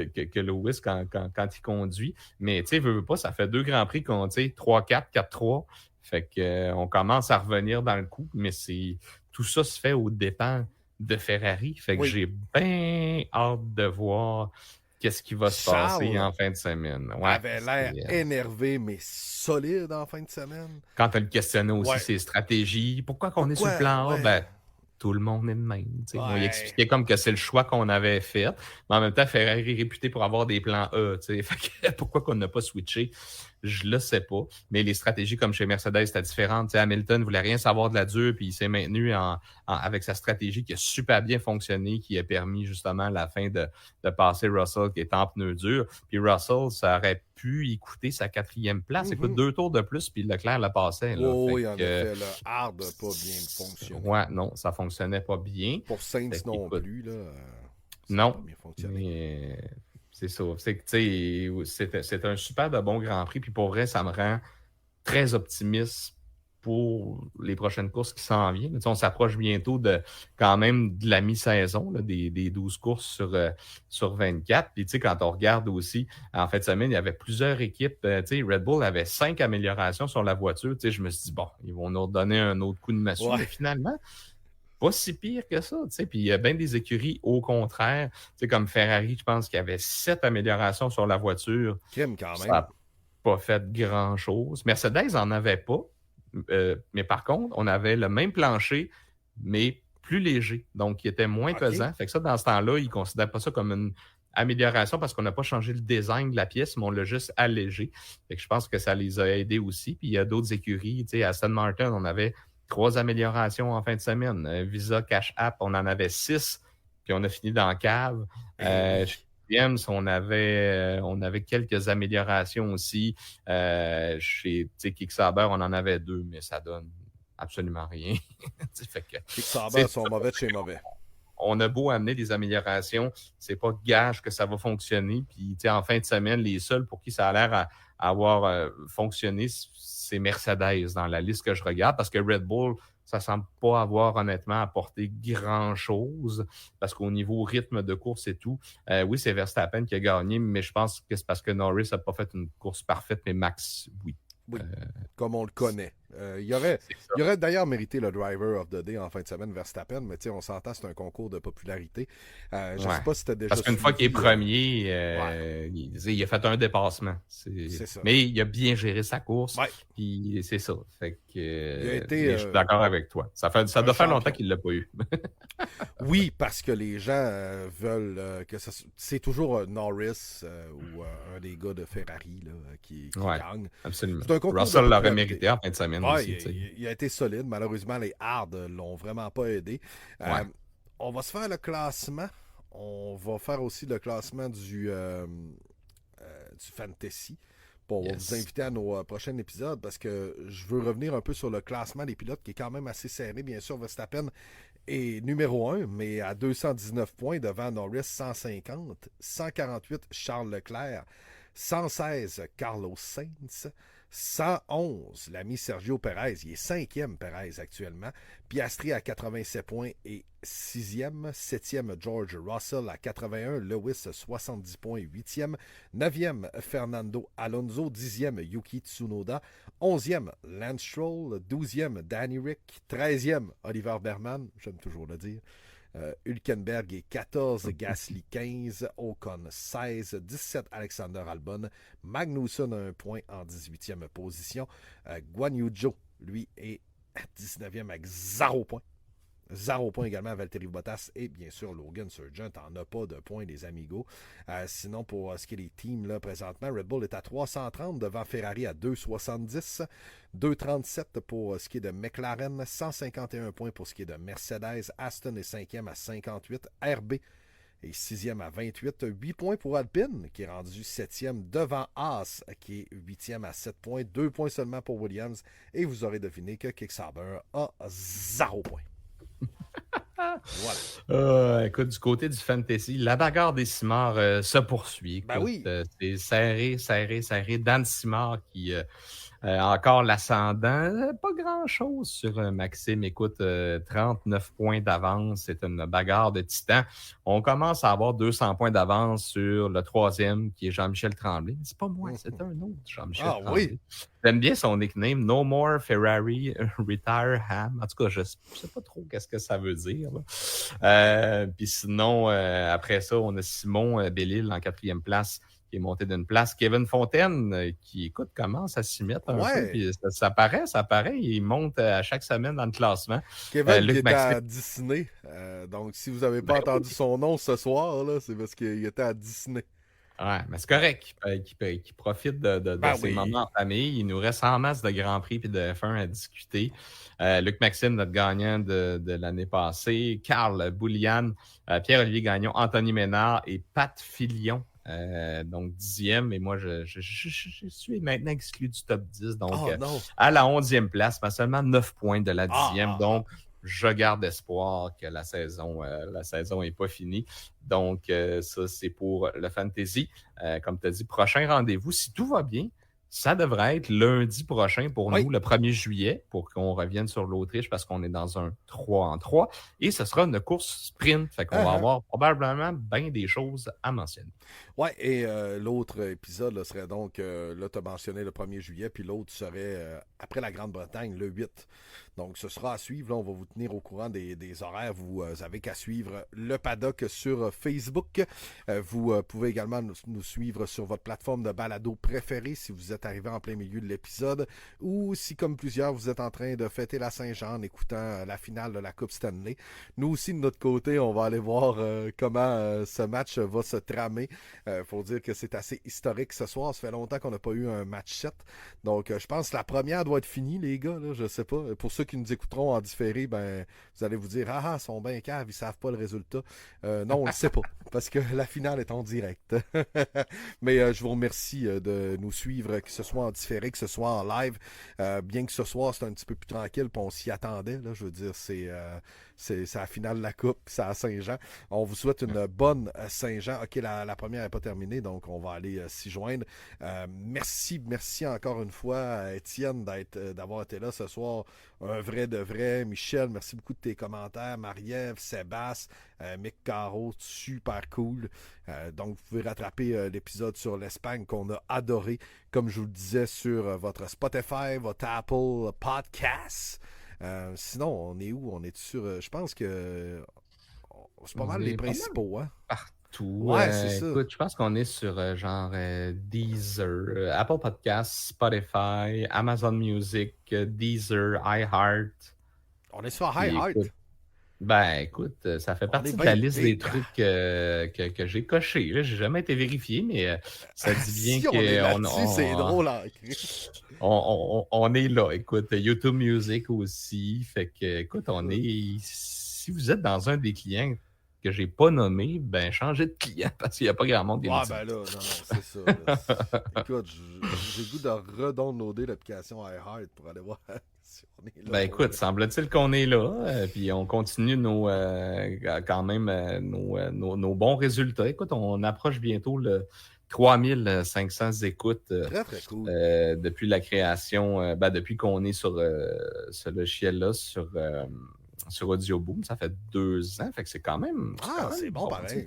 que Lewis quand il conduit. Mais tu sais, veut pas, ça fait 2 Grands Prix qu'on, tu sais, 3-4, 4-3. Fait que on commence à revenir dans le coup, mais tout ça se fait aux dépens de Ferrari. Fait que j'ai bien hâte de voir qu'est-ce qui va se passer en fin de semaine. Ouais, avait l'air énervé, mais solide en fin de semaine. Quand elle questionnait aussi ses stratégies, pourquoi qu'on est sur le plan A, ben, tout le monde est de même. On lui expliquait comme que c'est le choix qu'on avait fait. Mais en même temps, Ferrari est réputé pour avoir des plans A. Fait que, pourquoi qu'on n'a pas switché? Je le sais pas. Mais les stratégies, comme chez Mercedes, c'était différent. Hamilton ne voulait rien savoir de la dure, puis il s'est maintenu avec sa stratégie qui a super bien fonctionné, qui a permis justement à la fin de passer Russell qui est en pneu dur. Puis Russell, ça aurait pu y coûter sa 4e place. Écoute, 2 tours de plus, puis Leclerc le passait. Là. Oui, en effet, le hard n'a pas bien fonctionné. Ouais, non, ça fonctionnait pas bien. Pour Sainz non plus, là. Non, pas bien fonctionné. Mais c'est ça. C'était un super de bon Grand Prix. Puis pour vrai, ça me rend très optimiste pour les prochaines courses qui s'en viennent. On s'approche bientôt quand même de la mi-saison, là, des 12 courses sur 24. Puis quand on regarde aussi, en fin de semaine, il y avait plusieurs équipes. Red Bull avait 5 améliorations sur la voiture. Je me suis dit, bon, ils vont nous redonner un autre coup de massue. Mais finalement, pas si pire que ça, tu sais. Puis il y a bien des écuries au contraire. Tu sais, comme Ferrari, je pense qu'il y avait 7 améliorations sur la voiture. Kim, quand même. Ça n'a pas fait grand-chose. Mercedes n'en avait pas. Mais par contre, on avait le même plancher, mais plus léger. Donc, il était moins pesant. Fait que ça, dans ce temps-là, ils ne considèrent pas ça comme une amélioration parce qu'on n'a pas changé le design de la pièce, mais on l'a juste allégé. Fait que je pense que ça les a aidés aussi. Puis il y a d'autres écuries. Tu sais, à Aston Martin, on avait 3 améliorations en fin de semaine. Visa Cash App, on en avait 6, puis on a fini dans la cave. Chez Williams, on avait quelques améliorations aussi. Chez Kick-Sauber, on en avait 2, mais ça donne absolument rien. Kick-Sauber sont mauvais de chez mauvais. On a beau amener des améliorations, c'est pas gage que ça va fonctionner. Puis en fin de semaine, les seuls pour qui ça a l'air à avoir fonctionné, c'est Mercedes dans la liste que je regarde, parce que Red Bull, ça semble pas avoir honnêtement apporté grand-chose, parce qu'au niveau rythme de course et tout, oui, c'est Verstappen qui a gagné, mais je pense que c'est parce que Norris n'a pas fait une course parfaite, mais Max, oui. Oui, comme on le connaît. Il aurait d'ailleurs mérité le Driver of the Day en fin de semaine, Verstappen, mais on s'entend, c'est un concours de popularité. Je ne sais pas si c'était déjà... Parce qu'une fois qu'il est premier, il a fait un dépassement. C'est ça. Mais il a bien géré sa course, puis c'est ça. Fait que, je suis d'accord avec toi. Ça doit faire longtemps qu'il ne l'a pas eu. Oui, parce que les gens veulent que ça... C'est toujours Norris ou un des gars de Ferrari là, qui gagne. Absolument. Russell l'aurait mérité en fin de semaine aussi. Il a été solide. Malheureusement, les hards l'ont vraiment pas aidé. On va se faire le classement. On va faire aussi le classement du Fantasy pour vous inviter à nos prochains épisodes parce que je veux revenir un peu sur le classement des pilotes qui est quand même assez serré. Bien sûr, Verstappen est numéro 1, mais à 219 points devant Norris 150, 148 Charles Leclerc, 116 Carlos Sainz, 111 l'ami Sergio Perez, il est 5e Perez actuellement, Piastri à 87 points et 6e, 7e George Russell à 81, Lewis 70 points, 8e, 9e Fernando Alonso, 10e Yuki Tsunoda, 11e Lance Stroll, 12e Danny Rick, 13e Oliver Berman, j'aime toujours le dire, Hülkenberg est 14, Gasly 15, Ocon 16, 17 Alexander Albon, Magnussen a un point en 18e position, Guan Yu Zhou, lui, est 19e avec 0 points. 0 points également à Valtteri Bottas et bien sûr Logan Sargent n'en a pas de points les amigos. Sinon pour ce qui est des teams là présentement, Red Bull est à 330 devant Ferrari à 270, 237 pour ce qui est de McLaren, 151 points pour ce qui est de Mercedes, Aston est 5e à 58, RB est 6e à 28, 8 points pour Alpine qui est rendu 7e devant Haas qui est 8e à 7 points, 2 points seulement pour Williams et vous aurez deviné que Kick-Sauber a 0 points. Voilà. Écoute, du côté du fantasy, la bagarre des Cimards se poursuit. Ben Écoute, oui. c'est serré. Dan Cimard qui a encore l'ascendant. Pas grand-chose sur Maxime. Écoute, 39 points d'avance. C'est une bagarre de titans. On commence à avoir 200 points d'avance sur le troisième, qui est Jean-Michel Tremblay. Mais c'est pas moi, c'est un autre Jean-Michel Tremblay. Oui. J'aime bien son nickname, No More Ferrari Retire Ham. En tout cas, je sais pas trop qu'est-ce que ça veut dire. Puis sinon, après ça, on a Simon Bellil en 4e place, qui est monté d'une place. Kevin Fontaine, qui, écoute, commence à s'y mettre un peu. Puis ça paraît. Il monte à chaque semaine dans le classement. Kevin qui était à Disney. Donc, si vous n'avez pas entendu son nom ce soir, là, c'est parce qu'il était à Disney. Ouais, mais c'est correct qu'il profite de ces moments en famille. Il nous reste en masse de Grand Prix et de F1 à discuter. Luc Maxime, notre gagnant de l'année passée. Carl Boulian, Pierre-Olivier Gagnon, Anthony Ménard et Pat Filion. Donc 10e, et moi je suis maintenant exclu du top 10, donc à la 11e place, mais seulement 9 points de la 10e, donc je garde espoir que la saison n'est pas finie. Donc ça c'est pour le fantasy. Comme tu as dit, prochain rendez-vous, si tout va bien, ça devrait être lundi prochain pour nous, le 1er juillet, pour qu'on revienne sur l'Autriche parce qu'on est dans un 3-en-3. Et ce sera une course sprint. Fait qu'on va avoir probablement bien des choses à mentionner. Ouais, et l'autre épisode là, serait donc, là, tu as mentionné le 1er juillet, puis l'autre serait après la Grande-Bretagne, le 8. Donc, ce sera à suivre. Là, on va vous tenir au courant des horaires. Vous avez qu'à suivre le paddock sur Facebook. Vous pouvez également nous suivre sur votre plateforme de balado préférée si vous êtes arrivé en plein milieu de l'épisode ou si, comme plusieurs, vous êtes en train de fêter la Saint-Jean en écoutant la finale de la Coupe Stanley. Nous aussi, de notre côté, on va aller voir comment ce match va se tramer. Faut dire que c'est assez historique ce soir. Ça fait longtemps qu'on n'a pas eu un match 7. Donc, je pense que la première doit être finie, les gars. Là, je sais pas. Pour ceux qui nous écouteront en différé, ben, vous allez vous dire « Ah, ils sont bien caves, ils savent pas le résultat. » Non, on le sait pas, parce que la finale est en direct. Mais je vous remercie de nous suivre, que ce soit en différé, que ce soit en live. Bien que ce soir, c'est un petit peu plus tranquille, puis on s'y attendait. Là, je veux dire, c'est la finale de la Coupe, c'est à Saint-Jean. On vous souhaite une bonne Saint-Jean. OK, la première n'est pas terminée, donc on va aller s'y joindre. Merci encore une fois, Étienne, d'avoir été là ce soir. Un vrai de vrai. Michel, merci beaucoup de tes commentaires. Marie-Ève, Sébastien, Mick Caro, super cool. Donc, vous pouvez rattraper l'épisode sur l'Espagne qu'on a adoré, comme je vous le disais, sur votre Spotify, votre Apple Podcasts. Sinon, on est où? On est sur... je pense que c'est pas mal les principaux, hein? Partout. Ouais, c'est ça. Écoute, je pense qu'on est sur Deezer, Apple Podcasts, Spotify, Amazon Music, Deezer, iHeart. On est sur iHeart. Écoute, ça fait partie de la liste des trucs que j'ai cochés. J'ai jamais été vérifié, mais ça dit bien c'est drôle. On est là. Écoute, YouTube Music aussi. Fait que, écoute, on est... Si vous êtes dans un des clients que j'ai pas nommé, ben changez de client parce qu'il n'y a pas grand monde qui ben là, non, c'est ça. Là. Écoute, j'ai le goût de redownloader l'application iHeart pour aller voir si on est là. Ben écoute, semble-t-il qu'on est là, puis on continue quand même nos bons résultats. Écoute, on approche bientôt le 3500 écoutes très, très cool. depuis la création, depuis qu'on est sur ce logiciel-là, sur Audioboom. Ça fait 2 ans, fait que c'est quand même... c'est bon, pareil.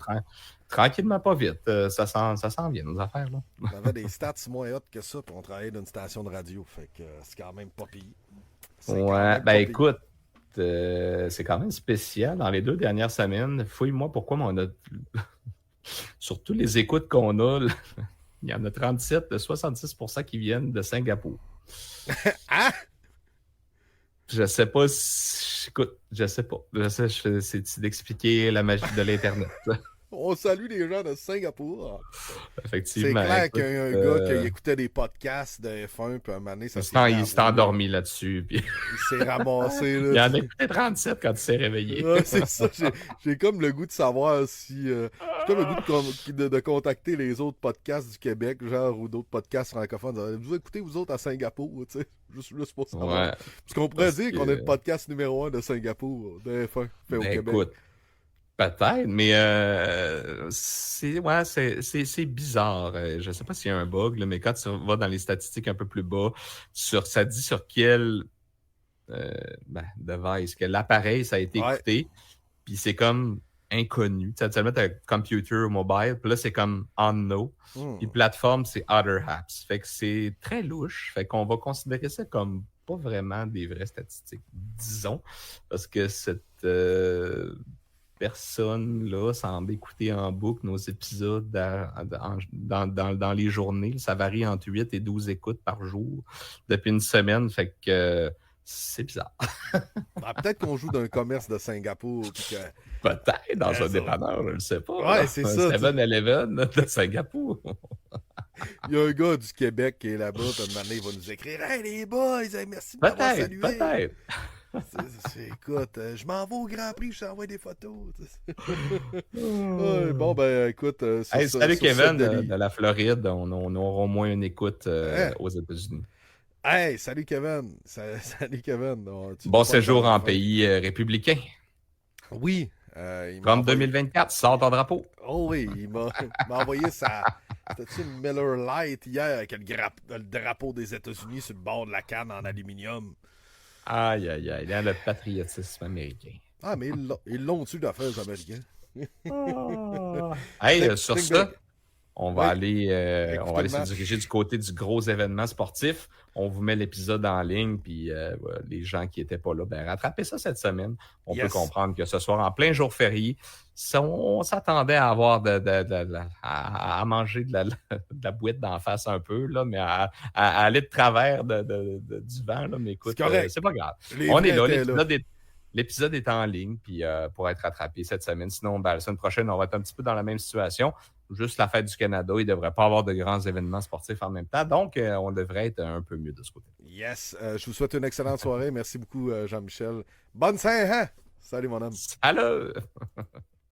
Tranquillement, pas vite. Ça s'en vient, nos affaires, là. On avait des stats moins hautes que ça, puis on travaillait dans une station de radio, fait que c'est quand même pas pire. Ouais, écoute, c'est quand même spécial. Dans les 2 dernières semaines, fouille-moi pourquoi on a... Sur tous les écoutes qu'on a, il y en a 67% qui viennent de Singapour. Hein? Je sais pas si... Écoute, je sais pas. C'est d'expliquer la magie de l'Internet. On salue les gens de Singapour. C'est Effectivement. clair Écoute, qu'il y a un gars qui écoutait des podcasts de F1, puis à un moment donné, ça s'est il s'est endormi là-dessus. Puis... Il s'est ramassé. Là, il en a écouté 37 quand il s'est réveillé. Ouais, c'est ça. J'ai comme le goût de savoir si... j'ai comme le goût de contacter les autres podcasts du Québec, genre, ou d'autres podcasts francophones. Vous écoutez, vous autres, à Singapour, tu sais. Juste pour savoir. Ouais. Parce qu'on pourrait dire qu'on est le podcast numéro 1 de Singapour, de F1, fait au Québec. Écoute, peut-être, mais c'est bizarre. Je sais pas s'il y a un bug, là, mais quand tu vas dans les statistiques un peu plus bas, ça dit sur quel device, quel appareil ça a été écouté, puis c'est comme inconnu. Tu vas mettre un computer mobile, puis là, c'est comme unknown. Puis plateforme, c'est other apps. Fait que c'est très louche. Fait qu'on va considérer ça comme pas vraiment des vraies statistiques, disons, parce que cette personne-là semble écouter en boucle nos épisodes dans les journées. Ça varie entre 8 et 12 écoutes par jour depuis une semaine. Fait que c'est bizarre. Peut-être qu'on joue d'un commerce de Singapour. Peut-être dans un dépanneur, je ne sais pas. Ouais, c'est ça. 7-Eleven de Singapour. Il y a un gars du Québec qui est là-bas, puis un moment donné, il va nous écrire « Hey les boys, merci de m'avoir salué. » Peut-être. Écoute, je m'en vais au Grand Prix, je t'envoie des photos. Ouais, bon, ben écoute. Salut Kevin de la Floride. On aura au moins une écoute aux États-Unis. Hey, salut Kevin. Salut Kevin. Bon séjour en pays républicain. Oui. Comme 2024, sors ton drapeau. Oh oui, il m'a envoyé sa. C'était-tu une Miller Lite hier avec le drapeau des États-Unis sur le bord de la canne en aluminium? Aïe, aïe, aïe. Dans le patriotisme américain. Ah, mais ils l'ont tué d'affaires les Américains. Hey, sur ça, on va aller se diriger du côté du gros événement sportif. On vous met l'épisode en ligne, puis les gens qui n'étaient pas là, rattrapez ça cette semaine. On peut comprendre que ce soir, en plein jour férié, on s'attendait à avoir à manger de la bouette d'en face un peu, là, mais à aller de travers du vent. Là, mais écoute, c'est pas grave. On est là, l'épisode est en ligne puis pour être rattrapé cette semaine. Sinon, la semaine prochaine, on va être un petit peu dans la même situation. Juste la fête du Canada, il ne devrait pas avoir de grands événements sportifs en même temps. Donc, on devrait être un peu mieux de ce côté. Yes. Je vous souhaite une excellente soirée. Merci beaucoup, Jean-Michel. Bonne Saint-Jean. Salut, mon homme. Salut!